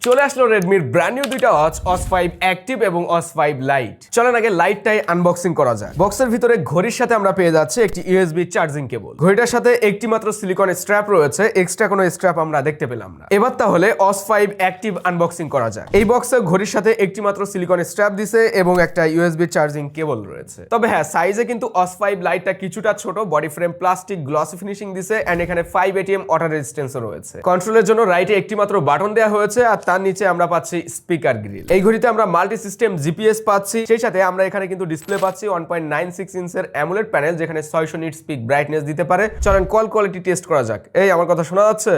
চলে আসলো রেডমির brand new দুইটা ওয়াচ OS 5 অ্যাক্টিভ এবং OS 5 লাইট। চলেন আগে লাইটটাই আনবক্সিং করা যায়। বক্সের ভিতরে ঘড়ির সাথে আমরা পেয়ে যাচ্ছি একটি ইউএসবি চার্জিং কেবল। ঘড়িটার সাথে একটি মাত্র সিলিকন স্ট্র্যাপ রয়েছে, এক্সট্রা কোনো স্ট্র্যাপ আমরা দেখতে পেলাম না। এবার তাহলে OS 5 অ্যাক্টিভ আনবক্সিং করা যায়। এই বক্সে ঘড়ির সাথে একটি মাত্র সিলিকন স্ট্র্যাপ দিছে এবং একটা ইউএসবি চার্জিং কেবল রয়েছে। তবে হ্যাঁ, সাইজে কিন্তু OS 5 লাইটটা কিছুটা ছোট, body frame plastic glossy finishing দিছে এন্ড এখানে 5 ATM ওয়াটার রেজিস্ট্যান্সও রয়েছে। কন্ট্রোলের জন্য রাইটে একটি মাত্র বাটন দেওয়া হয়েছে আর তার নিচে আমরা পাচ্ছি স্পিকার গ্রিল। এই ঘড়িতে আমরা মাল্টি সিস্টেম জিপিএস পাচ্ছি, সেই সাথে আমরা এখানে কিন্তু ডিসপ্লে পাচ্ছি 1.96 ইঞ্চের অ্যামোলেড প্যানেল, যেখানে 600 নিটস পিক ব্রাইটনেস দিতে পারে। চলেন কল কোয়ালিটি টেস্ট করা যাক। এই আমার কথা শোনা যাচ্ছে?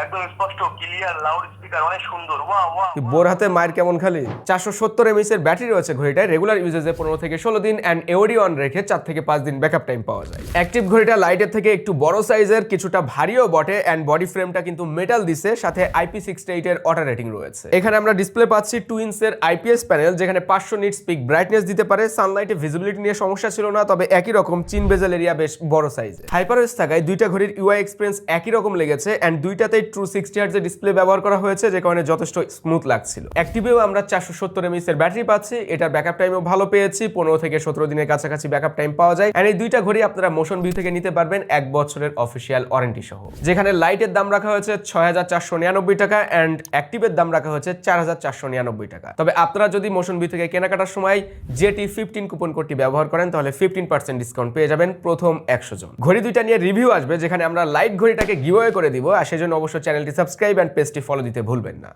একদম স্পষ্ট, ক্লিয়ার, লাউড স্পিকার, অনেক সুন্দর। Wow wow. বোর হাতে মায়ের কেমন খালি। 470 mAh এর ব্যাটারি রয়েছে ঘড়িটায়। রেগুলার ইউজেজে 15 থেকে 16 দিন এন্ড এওডি অন রেখে 4 থেকে 5 দিন ব্যাকআপ টাইম পাওয়া যায়। অ্যাক্টিভ ঘড়িটা লাইটের থেকে একটু বড় সাইজের, কিছুটা ভারীও বটে এন্ড বডি ফ্রেমটা কিন্তু মেটাল দিছে, সাথে IP68 এর ওয়াটার রেটিং রয়েছে। এখানে আমরা ডিসপ্লে পাচ্ছি 2 ইঞ্চের IPS প্যানেল, যেখানে 500 নিটস পিক ব্রাইটনেস দিতে পারে। সানলাইটে ভিজিবিলিটি নিয়ে সমস্যা ছিল না, তবে একই রকম চিন বেজেল এরিয়া বেশ বড় সাইজে। হাইপারওয়েস থাকায় দুইটা ঘড়ির UI এক্সপেরিয়েন্স একই রকম লেগেছে এন্ড দুইটাতেই ট্রু 60 হার্টজ ডিসপ্লে ব্যবহার করা হয়েছে, যে কারণে যথেষ্ট স্মুথ লাগছিল। অ্যাক্টিভেও আমরা 470 mAh এর ব্যাটারি পাচ্ছি, এটার ব্যাকআপ টাইমও ভালো পেয়েছি, 15 থেকে 17 দিনের কাছাকাছি ব্যাকআপ টাইম পাওয়া যায়। এন্ড এই দুইটা ঘড়ি আপনারা মোশন ভিউ থেকে নিতে পারবেন 1 বছরের অফিশিয়াল ওয়ারেন্টি সহ। যেখানে লাইটের দাম রাখা হয়েছে 6499 টাকা এন্ড অ্যাক্টিভের দাম রাখা হয়েছে 4499 টাকা। তবে আপনারা যদি মোশন ভিউ থেকে কেনাকাটার সময় JT15 কুপন কোডটি ব্যবহার করেন তাহলে 15% ডিসকাউন্ট পেয়ে যাবেন প্রথম 100 জন। ঘড়ি দুইটা নিয়ে রিভিউ আসবে, যেখানে আমরা লাইট ঘড়িটাকে গিভঅ্যাওয়ে করে দিব, আর সেজন্য অবশ্যই চ্যানেলটি সাবস্ক্রাইব এন্ড পেজটি ফলো দিতে ভুলবেন না।